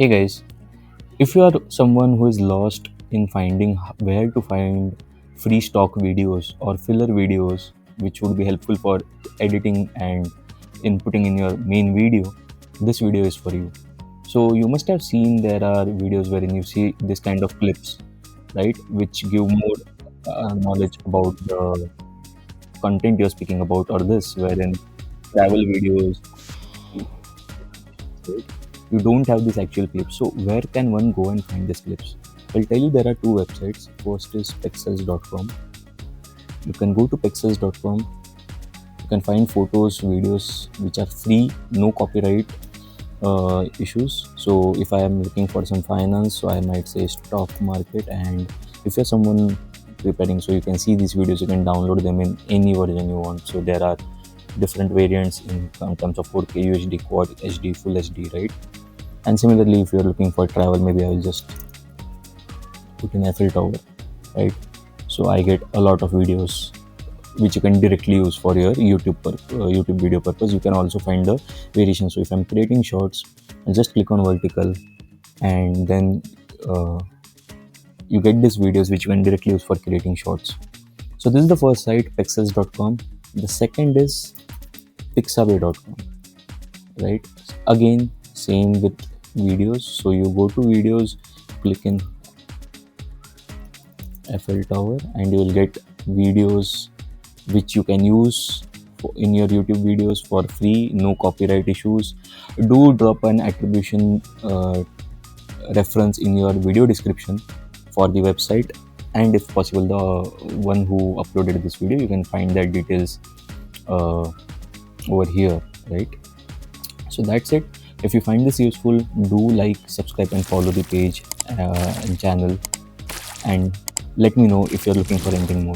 Hey guys, if you are someone who is lost in finding where to find free stock videos or filler videos which would be helpful for editing and inputting in your main video, this video is for you. So you must have seen there are videos wherein you see this kind of clips, right, which give more knowledge about the content you're speaking about, or this wherein travel videos, right? You don't have these actual clips. So where can one go and find these clips? I'll tell you there are two websites. First is pexels.com. You can go to pexels.com. You can find photos, videos which are free, no copyright issues. So if I am looking for some finance, so I might say stock market. And if you're someone preparing, so you can see these videos, you can download them in any version you want. So there are different variants in terms of 4K, UHD, Quad HD, Full HD, right? And similarly, if you're looking for travel, maybe I will just put in Eiffel Tower, right? So I get a lot of videos which you can directly use for your YouTube video purpose. You can also find the variation. So if I'm creating shorts, I'll just click on vertical, and then you get these videos which you can directly use for creating shorts. So this is the first site, pexels.com. The second is pixabay.com, right? Again, same with videos. So you go to videos, click in Eiffel Tower, and you will get videos which you can use in your YouTube videos for free, no copyright issues. Do drop an attribution reference in your video description for the website, and if possible, the one who uploaded this video, you can find that details over here, right? So that's it. If you find this useful, do like, subscribe, and follow the page and channel, and let me know if you're looking for anything more.